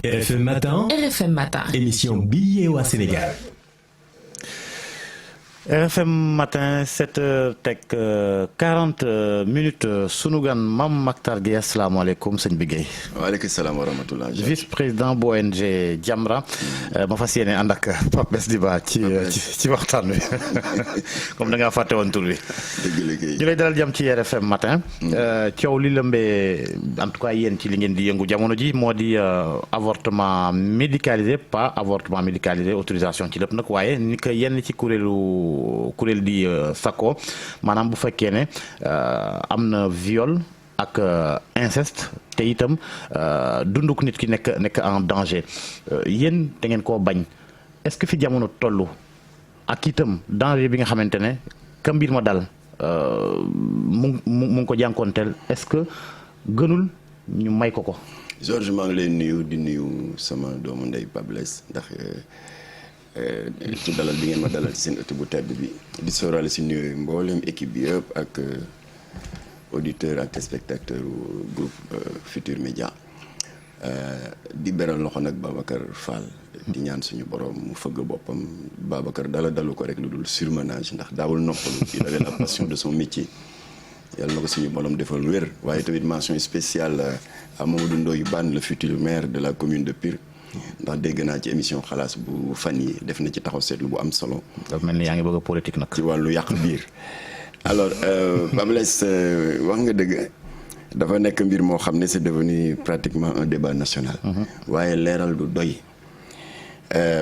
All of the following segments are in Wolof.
RFM Matin. RFM Matin. Émission Billet au Sénégal. RFM Matin 7h teg 40 minutes sunu gan Mame Mactar Gueye asalaamaaleykum sëñ bi Gueye. waaleykum salaam wa rahmatulah. vice président bu ONG Jamra ma fas yéene ànd ak Pape Bess Diba ci waxtaan wi comme da ngaa fàtte woon tur wi. ñu lay dalal jàmm ci RFM Matin. coow li lëmbee en tout cas yéen ci li ngeen di yëngu jamono ji moo di avortement médicalisé pas avortement médicalisé autorisation ci lépp nag waaye ni ko yenn ci kuréel di sakko maanaam bu fekkee ne am na viol ak inceste te itam dunduk nit ki nekk en danger yéen da ngeen koo bañ est-ce que fi jamono toll ak itam danger bi nga xamante ne ka mbir ma dal mu ngi ko jànkoonteel est-ce que gënul ñu may ko. Georges maa ngi lay nuyu di nuyu sama doomu ndey Pape Bess ndax ci dalal bi ngeen ma dalal ci seen ëtt bu tedd bi di sóoraale si nuyu mboolem équipe bi yëpp ak auditeur ak spectateur groupe Futur Média di beral loxo nag Babacar Fall di ñaan suñu borom mu fëgg boppam Babacar dalu ko rek lu dul surmenage ndax daawul noppalu il avait la passion de son métier yàlla na ko suñu borom defal wér waaye tamit mention spéciale à Mamadou Ndoye Bane le futur maire de la commune de Pire ndax dégg naa ci émission xalaas bu fan yi def na ci taxaw seetlu bu am solo. dafa mel ni yaa ngi bëgg a politique nag. ci wàllu yàq biir alors Pape Bess wax nga dëgg dafa nekk mbir moo xam ne c'est devenu pratiquement un débat national. waaye leeral du doy.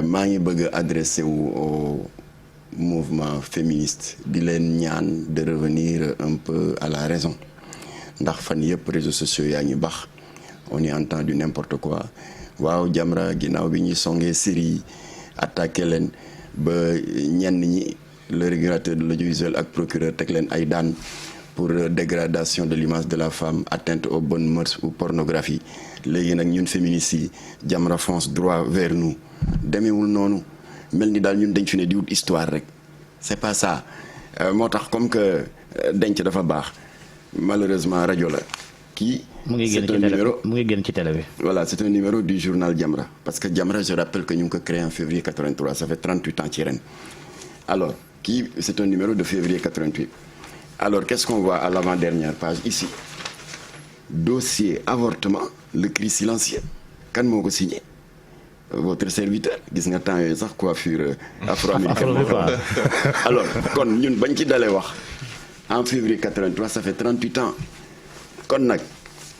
maa ngi bëgg a adressé wu au mouvement féministe di leen ñaan de revenir un peu à la raison ndax fan yëpp réseaux sociaux yaa ngi bax on y entend du n'importe quoi. waaw Jamra ginnaaw bi ñuy songee série attaqué leen ba ñenn ñi le régulateur de l'audiovisuel ak procureur teg leen ay daan pour dégradation de l'image de la femme, atteinte aux bonnes mœurs ou pornographie léegi nag ñun féministes yi Jamra fonce droit vers nous demeewul noonu mel ni daal ñun dañ fi ne di wut histoire rek c'est pas ça moo tax comme que denc dafa baax malheureusement rajo la kii c'est un numéro mu ngi génn ci télé bi. Voilà, c'est un numéro du journal Jamra parce que Jamra je rappelle que ñu ngi ko créé en février 83 ça fait 38 ans ci ren alors kii c'est un numéro de février 88 alors qu'est-ce qu'on voit à l'avant-dernière page ici dossier avortement le cri silencieux kan moo ko signé votre serviteur gis nga temps yooyu sax coiffure afro-américaine alors kon ñun bañ ci dalee wax en février 83 ça fait 38 ans kon nag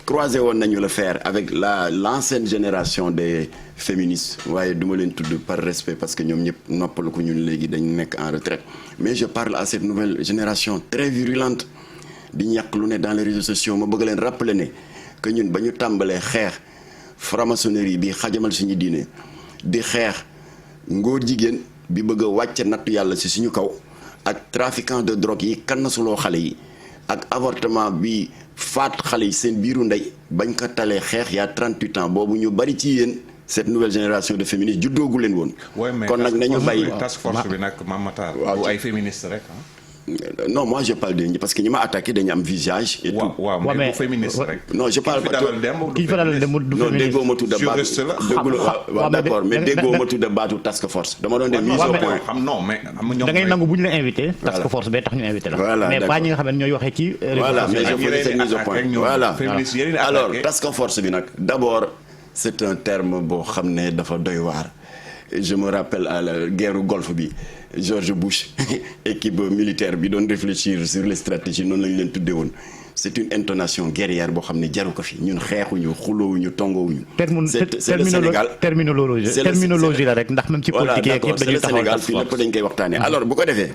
croisé woon nañu le faire avec l'ancienne génération des féministes waaye duma leen tudd par respect parce que ñoom ñëpp noppalu ko ñun léegi dañu nekk en retraite mais je parle à cette nouvelle génération très virulente di ñàkk lu ne dans les réseaux sociaux ma bëgg leen rappeler ne que ñun ba ñu tàmbalee xeex franc-maçonnerie bi xajamal suñu diine di xeex ngóor jigéen bi bëgg a wàcc nattu yàlla ci suñu kaw ak trafiquant de drogue yi kannasuloo xale yi ak avortement bi faat xale yi seen biiru ndey bañ ko talee xeex yaa 38 ans boobu ñu bari ci yéen cette nouvelle génération de féministes juddoogu leen woon. kon nag nañu bàyyi task force bi nag Mame Mactar bu ay féministes rek non moi je parle de parce que ñi ma attaqué dañu am visage. et tout waaw mais bu féministe rek. non je parle pas non déggoo ma tudd baatu waaw d'accord mais déggoo ma tudd baatu task force. dama doon def mise au point xam non mais da ngay nangu bu ñu la invité. task force bee tax ñu invité la. voilà mais pas ñi nga xam ne ñooy waxee ci. voilà mais je faisais cette mise au point voilà. alors alors task force bi nag d'abord c'est un terme boo xam ne dafa doy waar. je me rappelle à la guerre Golfe bi George Bush équipe militaire bi doon réfléchir sur les stratégies noonu lañu leen tuddee woon c'est une intonation guerrière boo xam ne jaru ko fi ñun xeexuñu xuloowuñu tongoowuñu. c'est le Sénégal terminologie la rek ndax même ci politique yeeg yëpp dañuy taxaw Sénégal fii lépp dañ koy waxtaanee. alors bu ko defee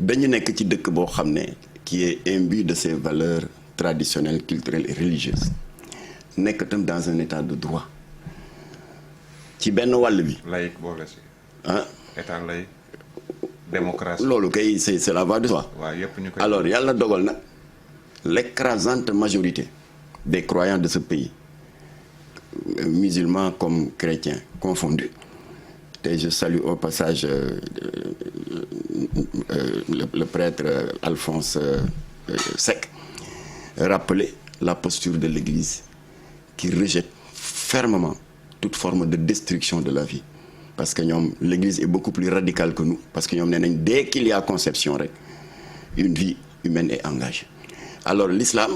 dañu nekk ci dëkk boo xam ne qui est imbu de ses valeurs traditionnelles culturelles et religieuses nekk tam dans un état de droit ci benn wàll bi. laïque boole si. ah état laïque démocratie. loolu kay c'est la voie de soi. waaw yëpp ñu koy. alors yàlla dogal na l'écrasante majorité des croyants de ce pays musulmans comme chrétiens confondus te je salue au passage le prêtre Alphonse Seck rappeler la posture de l'Église qui rejette fermement toute forme de destruction de la vie. Parce que l'Église est beaucoup plus radicale que nous. Parce que dès qu'il y a conception, une vie humaine est engagée. Alors l'islam,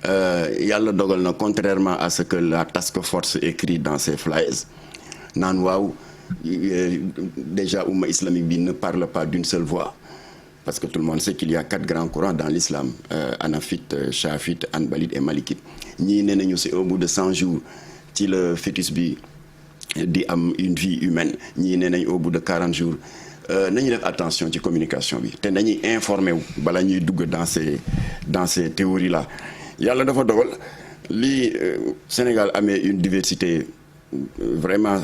yàlla dogal na contrairement à ce que la task force écrit dans ses flyers, naan waaw déjà Oumma islamique bi ne parle pas d'une seule voix. Parce que tout le monde sait qu'il y a 4 grands courants dans l'islam, Hanafite, Shafite, Hanbalite et Malikite. Ñii nee nañu c'est au bout de 100 jours ci le fœtus bi di am une vie humaine, ñii nee nañ au bout de 40 jours. Nañu def attention ci communication bi te nañuy informé wu bala ñuy dugg dans ces théories là. Yàlla dafa dogal lii Sénégal amee une diversité vraiment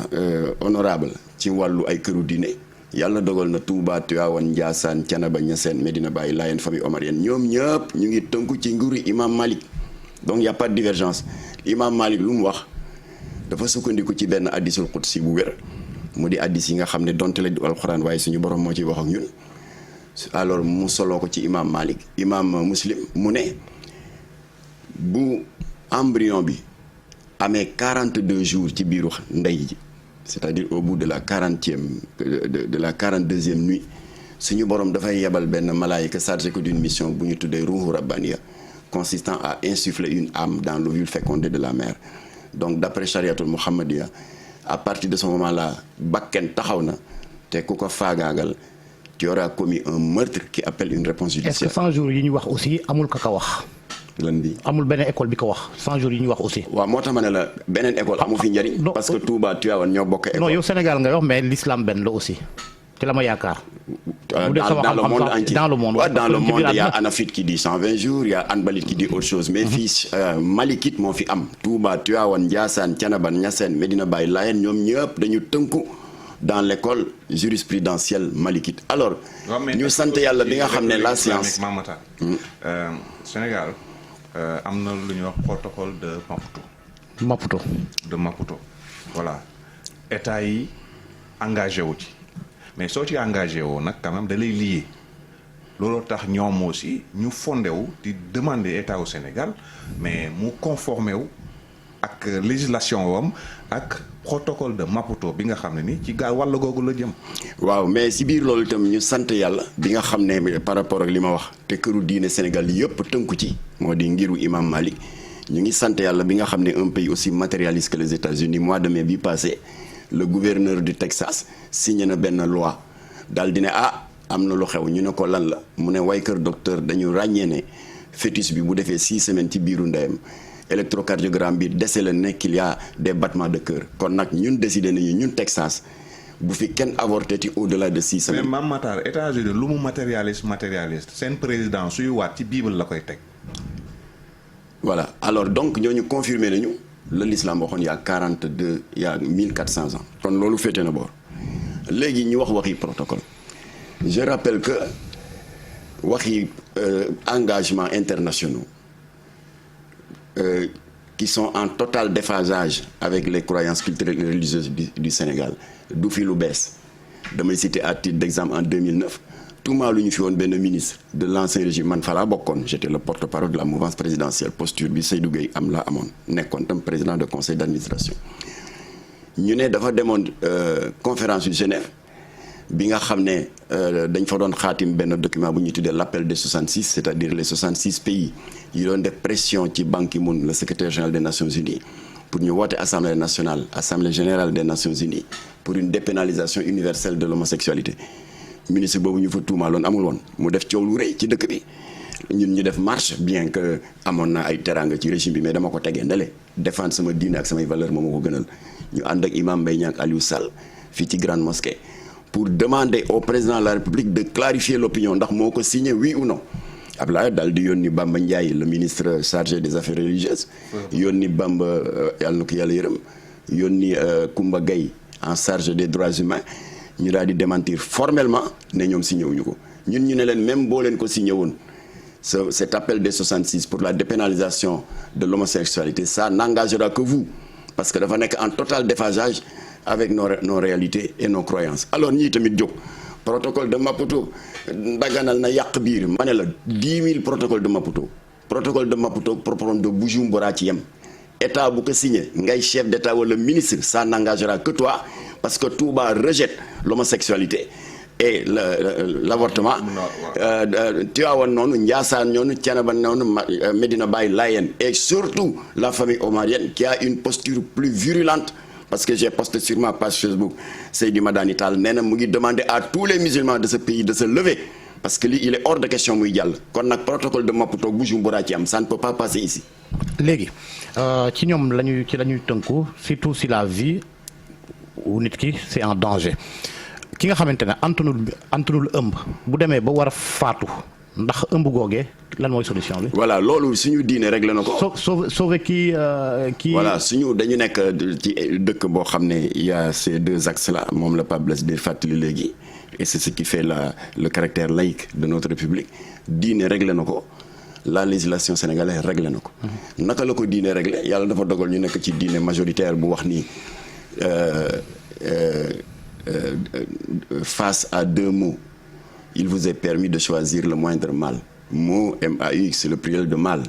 honorable ci wàllu ay këru diine. Yàlla dogal na Touba Tivaouane Ndiassane Thiénaba Niassène Medina Baye Layène famille omarienne ñoom ñëpp ñu ngi tënku ci nguuru imam Malik. Donc y a pas de divergence. Imam Malik lu mu wax dafa sukkandiku ci benn hadisul qudsi bu wér mu di hadis yi nga xam ne donte la du alxuraan waaye suñu borom moo ciy wax ak ñun. Alors mu soloo ko ci imam Malik imam Muslim mu ne bu embryon bi amee 42 jours ci biiru ndey ji. C'est-à-dire au bout de la 42e nuit suñu borom dafay yebal benn malaayika chargé ko d'une mission bu ñu tuddee ruuhu rabbaniya consistant à insuffler une âme dans l'ovule fécondé de la mère. Donc d'après chariatul muhammadiya à partir de ce moment-là bakken taxaw na te ku ko faagaagal tu auras commis un meurtre qui appelle une réponse judiciaire. Est-ce que 100 jours yi ñu wax aussi amul ka wax. lan bi amul beneen école bi ko wax 100 jours yi ñu wax aussi. waaw moo tax ma ne la beneen école amu fi njëriñ. parce que Touba Tivaouane ñoo bokk école. non yow Sénégal nga wax mais l'islam benn la aussi te la ma yaakaar. Dans le monde entier. Dans le monde il y a Hanafite qui dit 120 jours, il y a Hanbalite qui dit autre chose. Mais fils Malikite moo fi am. Touba Tivaouane Ndiassane Thiénaba Niassène Medina Baye Layène ñoom ñëpp dañu tënku dans l'école jurisprudentielle malikite. Alors ñu sant yàlla bi nga xam ne la science. Sénégal am na lu ñuy wax protocole de Maputo. Voilà état yi engagé wu ci mais soo ci engagé woo nag quand même da lay lié looloo tax ñoom aussi ñu fondé wu di demander état au Sénégal mais mu conformé wu ak législation wam ak protocole de Maputo bi nga xam ne ni ci wàll googu la jëm. waaw mais si biir loolu itam ñu sant yàlla bi nga xam ne par rapport ak li ma wax te këru diine Sénégal yëpp tënku ci moo di ngiru imam Malik ñu ngi sant yàlla bi nga xam ne un pays aussi matérialiste que les États-Unis mois de mai bi passé le gouverneur du Texas signé na benn loi daal di ne am na lu xew ñu ne ko lan la mu ne way kër docteur dañu ràññee ne fœtus bi bu defee 6 semaines ci biiru ndeyam électrocardiogramme bi décelé ne qu'il y a des battements de cœur kon nag ñun décidé nañu ñun Texas bu fi kenn avorté ci au-delà de 6 semaines. mais Mame Matar États-Unis lu mu matérialiste seen président suy waat ci Bible la koy teg. Voilà alors donc ñooñu confirmé nañu la l'islam waxoon il y a 1400 ans kon loolu féete na boor léegi ñu waxi protocole je rappelle que waxi engagement internationaux qui sont en total déphasage avec les croyances culturelles et religieuses du Sénégal du fi lu bees damay citer à titre d'exemple en 2009 tuumaa lu ñu fi woon benn ministre de l'ancien régime man fa laa bokkoon j'étais le porte-parole de la mouvance présidentielle posture bi Seydou Gueye am la amoon nekkoon tam président de conseil d'administration ñu ne dafa demoon conférence yu Genève bi nga xam ne dañ fa doon xaatim benn document bu ñuy tuddee l'appel des 66 c'est-à-dire les 66 pays yi doon def pression ci Ban Ki-moon le secrétaire général des Nations Unies pour ñu woote assemblée nationale assemblée générale des Nations Unies pour une dépénalisation universelle de l'homosexualité ministre boobu ñu fa tuumaaloon amul woon mu def coow lu rëy ci dëkk bi ñun ñu def marche bien que amoon na ay teraanga ci régime bi mais dama ko tegee ndale défendre sama diine ak samay valeurs moom moo ko gënal ñu ànd ak imam Mbaye Niang ak Aliou Sall fii ci grande mosquée pour demander au président de la République de clarifier l'opinion ndax moo ko signé oui ou non Abdoulaye daal di yónni Bamba Ndiaye le ministre chargé des affaires religieuses yónni Bamba yàlla na ko yàlla yërëm yónni Koumba Gaye en charge des droits humains ñu daal di démentir formellement ne ñoom signé wuñu ko ñun ñu ne leen même boo leen ko signé woon cet appel des 66 pour la dépénalisation de l'homosexualité ça n'engagera que vous parce que dafa nekk en total déphasage avec nos réalités et nos croyances alors ñii tamit jóg protocole de Maputo daganal na yàq biir ma ne la 10 000 protocole de Maputo protocole de Maputo protocole de Bujumbura ci yem état bu ko signé ngay chef d'état wala ministre ça n'engagera que toi parce que Touba rejette l'homosexualité et l'avortement. Tivaouane noonu Ndiassane noonu Thiénaba noonu Medina Baye Layène et surtout la famille omarienne qui a une posture plus virulente. Parce que j'ai posté sur ma page Facebook Seydi Madani Tall nee na mu ngi demander à tous les musulmans de ce pays de se lever parce que lii il est hors de question muy jàll kon nag protocole de Maputo Bujumbura ci am ça ne peut pas passer ici. léegi ci ñoom la ñuy tënku surtout si la vie wu nit ki c'est en danger ki nga xamante ne antunul ëmb bu demee ba war a faatu ndax ëmb googee lan mooy solution bi. voilà loolu suñu diine réglé na ko. sauver kii. voilà suñu dañu nekk ci dëkk boo xam ne il y a ces deux axes là moom la Pape Blaise di fàttali léegi et c'est ce qui fait le caractère laïque de notre République diine réglé na ko la législation sénégalaise réglé na ko. naka la ko diine réglé yàlla dafa dogal ñu nekk ci diine majoritaire bu wax ni face à deux mots. Il vous est permis de choisir le moindre mal mot MAUX c'est le pluriel de mal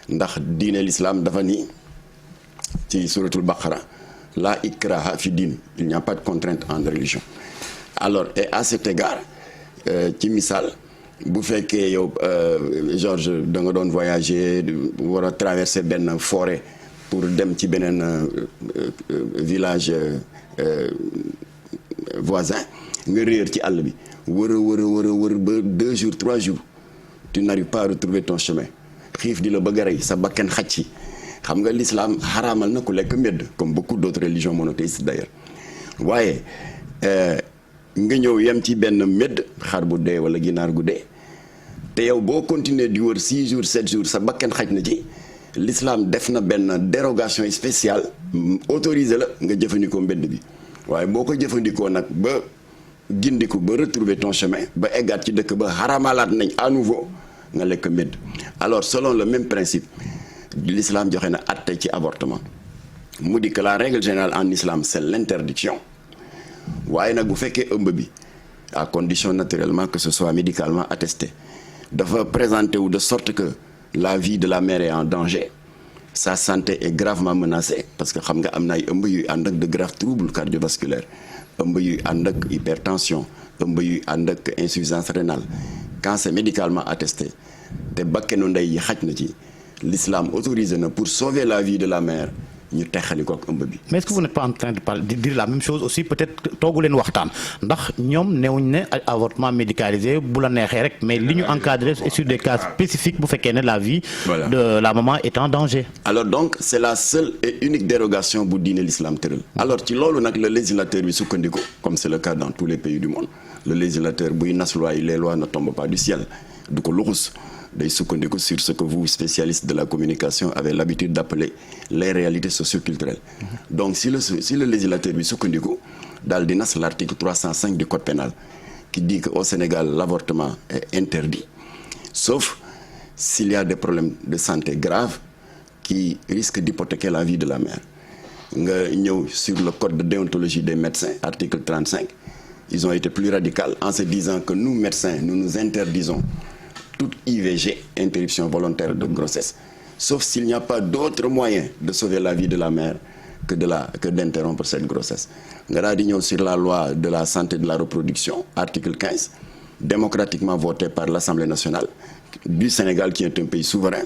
ndax diine l'islam dafa ni ci suratul Baqara la ikraha fi din il n'y a pas de contrainte en religion alors et à cet égard ci misaal bu fekkee yow Georges da nga doon voyager war a traverser benn forêt pour dem ci beneen village voisin nga réer ci àll bi wër ba 2 jours 3 jours tu n'arrives pas à retrouver ton chemin xiif di la bëgg a rey sa bakken xaj ci xam nga l'islam xaraamal na ku lekk mbedd comme beaucoup d'autres religions monothéistes d'ailleurs waaye nga ñëw yem ci benn mbedd xar bu dee wala ginaar gu dee te yow boo continuer di wër 6 jours 7 jours sa bakken xaj na ci l'islam def na benn dérogation spéciale autorisé la nga jëfandikoo mbedd bi waaye boo ko jëfandikoo nag ba gindiku ba retrouver ton chemin ba eggaat ci dëkk ba xaramalaat nañ à nouveau nga lekk mbedd alors selon le même principe l'islam joxe na atte ci avortement mu di que la règle générale en islam c'est l'interdiction waaye nag bu fekkee ëmb bi à condition naturellement que ce soit médicalement attesté dafa présenté wu de sorte que la vie de la mère est en danger sa santé est gravement menacée parce que xam nga am na ay ëmb yuy ànd ak de graves troubles cardiovasculaires ëmb yuy ànd ak hypertension ëmb yuy ànd ak insuffisance rénale quand c'est médicalement attesté te bakkenu ndey yi xaj na ci l'islam autorisé na pour sauver la vie de la mère ñu texali ko ak ëmb bi. mais est-ce que vous n'êtes pas en train de dire la même chose aussi peut-être toogu leen waxtaan ndax ñoom newuñ ne avortement médicalisé bu la neexee rek mais li ñu encadré sur des cas spécifiques bu fekkee ne la vie de la maman est en danger. alors donc c'est la seule et unique dérogation bu diine l'islam tëral. alors ci loolu nag le législateur bi sukkandiku comme c'est le cas dans tous les pays du monde le législateur buy nas loi yi les lois ne tombent pas du ciel du ko luxus day sukkandiku sur ce que vous spécialistes de la communication avez l'habitude d'appeler les réalités socioculturelles donc si le législateur bi sukkandiku daal di nas l'article 305 du code pénal qui dit que au Sénégal l'avortement est interdit sauf s'il y a des problèmes de santé graves qui risquent d'hypothéquer la vie de la mère nga ñëw sur le code de déontologie des médecins article 35 ils ont été plus radicaux en se disant que nous médecins nous interdisons toute IVG, interruption volontaire de grossesse, sauf s'il n'y a pas d'autre moyen de sauver la vie de la mère que d'interrompre cette grossesse. Nga daal di ñëw sur la loi de la santé de la reproduction, article 15, démocratiquement voté par l'Assemblée nationale du Sénégal qui est un pays souverain.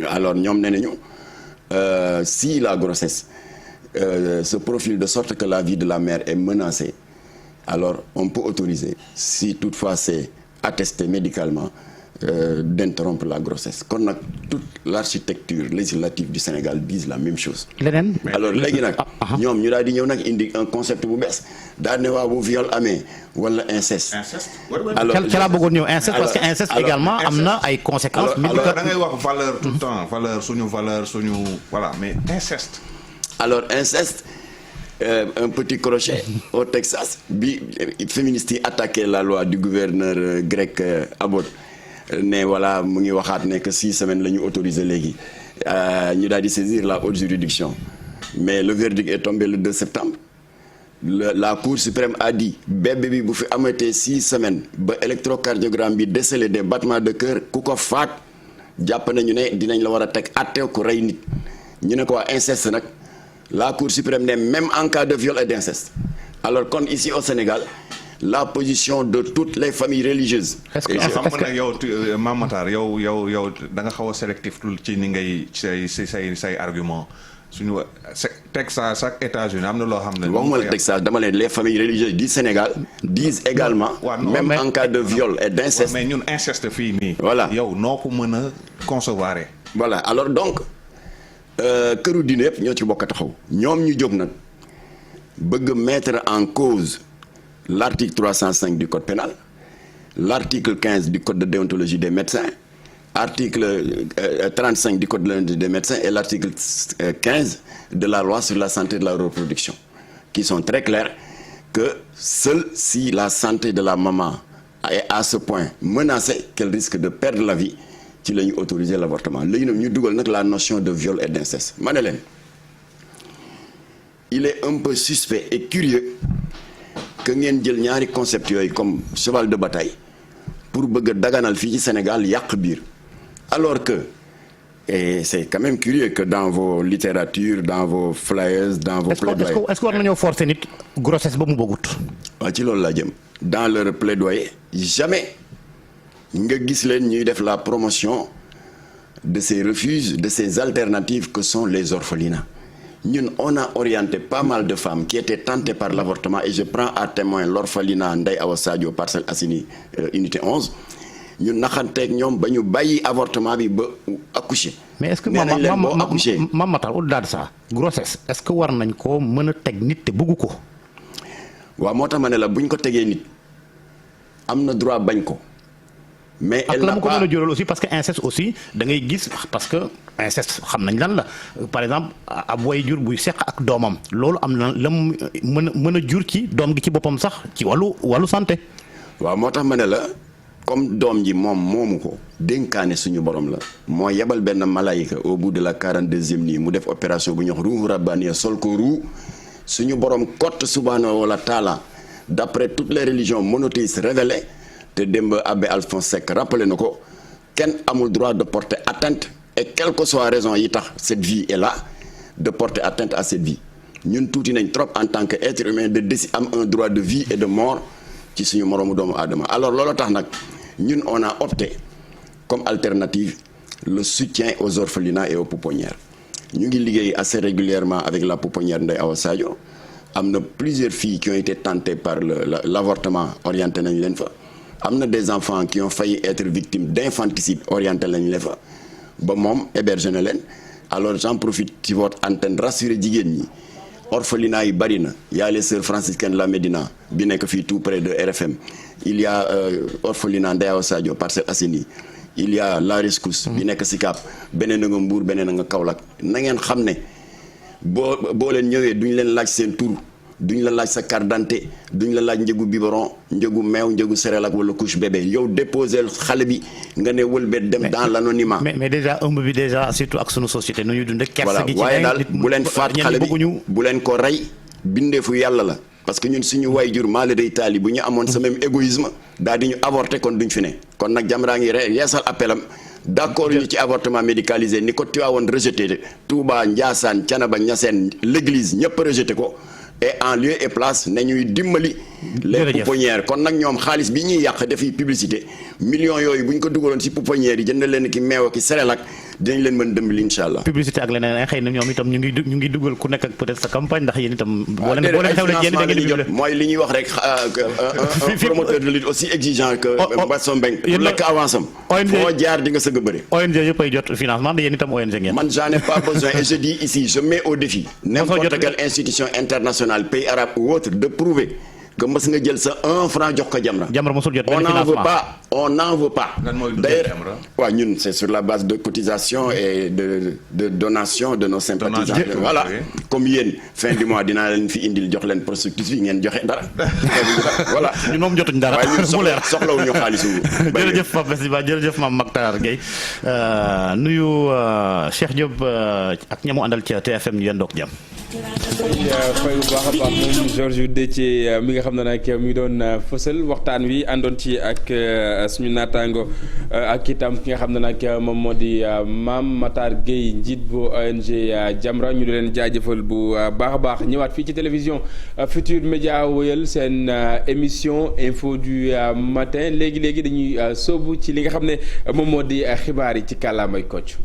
Alors ñoom nee nañu si la grossesse se profile de sorte que la vie de la mère est menacée, alors on peut autoriser, si toutefois c'est attesté médicalement, d'interrompre la grossesse kon nag toute l'architecture législative du Sénégal disent la même chose. leneen. alors léegi nag ñoom ñu daal di ñëw nag indi un concept bu bees daal ne waaw bu viol amee wala inceste. alors ca laa bëggoon ñëw inceste parce que inceste également am na ay conséquences. alors da ngay wax valeur tout le temps valeur suñu voilà mais inceste. alors inceste. Un petit crochet au Texas bi féministes yi attaqué la loi du gouverneur grec Abbott ne voilà mu ngi waxaat ne que 6 semaines la ñu autorisé léegi ñu daal di saisir la haute juridiction mais le verdict est tombé le 2 septembre la Cour suprême a dit bébé bi bu fi amatee 6 semaines ba électrocardiogramme bi décelé des battements de cœur ku ko faat jàpp nañu ne dinañ la war a teg àtte ku rey nit ñu ne ko waa inceste nag la Cour suprême ne même en cas de viol et d'inceste alors kon ici au Sénégal la position de toutes les familles religieuses. est-ce que yow Mame Matar yow da nga xaw a sélectif ci ni ngay say argument suñu teg ça chaque États-Unis am na loo xam ne. waxuma la teg ça dama leen les familles religieuses du Sénégal disent également. même en cas de viol et d'inceste. mais ñun inceste fii nii. voilà yow noo ko mën a concevoir. voilà alors donc këru diine yëpp ñoo ci bokk taxaw ñoom ñu jóg nag bëgg mettre en cause l'article 305 du code pénal l'article 15 du code de déontologie des médecins. Article 35 du code de l'ordre des médecins et l'article 15 de la loi sur la santé de la reproduction, qui sont très clairs que seul si la santé de la maman est à ce point menacée qu'elle risque de perdre la vie, ci la ñu autoriser l'avortement. léegi nag ñu dugal nag la notion de viol et d'inceste. ma ne leen il est un peu suspect et curieux que ngeen jël ñaari concept yooyu comme cheval de bataille pour bëgg a daganal fii ci Sénégal yàq biir. Alors que, et c'est quand même curieux que dans vos littératures, dans vos flyers, dans vos plaidoyers... Est-ce que war nañoo forcer nit grossesse ba mu bëggut. waaw ci loolu laa jëm. Dans leur plaidoyer, jamais nga gis leen ñuy def la promotion de ces refuges, de ces alternatives que sont les orphelinats. Ñun on a orienté pas mal de femmes qui étaient tentées par l'avortement et je prends à témoin l'orphelinat Ndeye Awa Sadio Parcelles Assainies unité 11. ñu naxanteeg ñoom ba ñu bàyyi avortement bi ba accoucher. mais est-ce que Mame Matar au-delà de ça grossesse est-ce que war nañ koo mën a teg nit te bëggu ko. waaw moo tax ma ne la bu ñu ko tegee nit am na droit bañ ko. mais elle n'a pas ak la mu ko mën a jural aussi parce que inceste aussi da ngay gis parce que inceste xam nañ lan la par exemple ab waajur buy seq ak doomam loolu am na la mu mën a jur ci doom gi ci boppam sax ci wàllu santé. waaw moo tax ma ne la. comme doom ji moom moomu ko dénkaane suñu borom la moo yebal benn malaayika au bout de la 42e nuit mu def opération bu ñu wax ruuhu rabbaniya sol ko ruu suñu borom kott subhanahu wa taala d'après toutes les religions monothéistes révélées te démb abbé Alphonse Seck rappelé na ko kenn amul droit de porter atteinte et quelle que soit raison yi tax cette vie est là de porter atteinte à cette vie ñun tuuti nañ trop en tant que être humain de décider am un droit de vie et de mort ci suñu moroomu doomu aadama alors loolu tax nag ñun on a opté comme alternative le soutien aux orphelinats et aux pouponnières ñu ngi liggéey assez régulièrement avec la pouponnière Ndeye Awa Sadio am na plusieurs filles qui ont été tentées par l'avortement orienté nañ leen fa am na des enfants qui ont failli être victimes d'infanticide orienté nañ leen fa ba moom hébergé na leen alors j'en profite ci votre antenne rassurer jigéen ñi orphelinat yi bari na y a les sœurs franciscaines de la Médina bi nekk fii tout près de RFM il y a orphelinat Ndeye Awa Sadio Parcelles Assainies il y a La Rescousse bi nekk Sicap beneen nga Mbour beneen nga Kaolack na ngeen xam ne boo leen ñëwee duñ leen laaj seen tur duñ la laaj sa carte d'identité duñ la laaj njëgu biberon njëgu meew njëgu céréales wala couche bébé yow déposer xale bi nga ne wëlbét dem dans l'anonymat. mais déjà ëmb bi déjà surtout ak sunu société nu ñu dundee. kersa gi ci waaye daal bu leen faat xale bi bu leen ko rey bindeefu yàlla la. parce que ñun suñu waajur maale day taali bu ñu amoon sa même égoïsme daal di ñu avorter kon duñ fi ne kon nag Jamra ngi yeesal appelam d'accord ñu ci avortement médicalisé ni ko Tivaouane rejeté Touba Ndiassane Thiénaba Niassène l'église ñëpp rejeté ko. et en lieu et place nañuy dimbali les pouponnières kon nag ñoom xaalis bi ñuy yàq defi publicité millions yooyu bu ñu ko dugaloon ci pouponnières yi jënd leen ki meew ki serelak dinañ leen mën dimbali insha allah. publicité ak leneen xëy na ñoom itam ñu ngi dugal ku nekk ak peut-être sa campagne ndax yéen itam. boo leen xewle yéen da ngeen jot mooy li ñuy wax rek un promoteur de lutte aussi exigeant que Mbasso Mbengue pour lekk avance am foo jaar di nga sëgg bëri. ONG yëpp ay jot financement da yéen itam ONG ngeen. man j'en ai pas besoin et je dis ici je mets au défi n'importe quelle institution internationale pays arabe ou autre de prouver que mës nga jël sa 1 franc jox ko Jamra. Jamra mosul jot benn financement on n'en veut pas. D'ailleurs waaw ñun c'est sur la base de cotisation et de donation de nos sympathisants. Voilà comme yéen fin du mois dinaa leen fi indil jox leen prospectus bi ngeen joxe dara. Voilà ñun moom jotuñ dara. waaye ñun soxlawuñu xaalisu. jërëjëf Pape Siba jërëjëf Mame Mactar Gueye nuyu Cheikh Diop ak ñamu àndal ci TFM ñu yendoog jàmm. fay bu baax a baax moom Georges Déthié mi nga xam ne nag mi ngi doon fësal waxtaan wi àndoon ci ak suñu naataango ak itam ki nga xam ne nag moom moo di Mame Matar Gueye njiit bu ONG Jamra ñu di leen jaajëfal bu baax a baax ñëwaat fii ci télévision Futurs Médias wëyal seen émission info du matin léegi dañuy sóobu ci li nga xam ne moom moo di xibaar yi ci kàllaamay Kocc.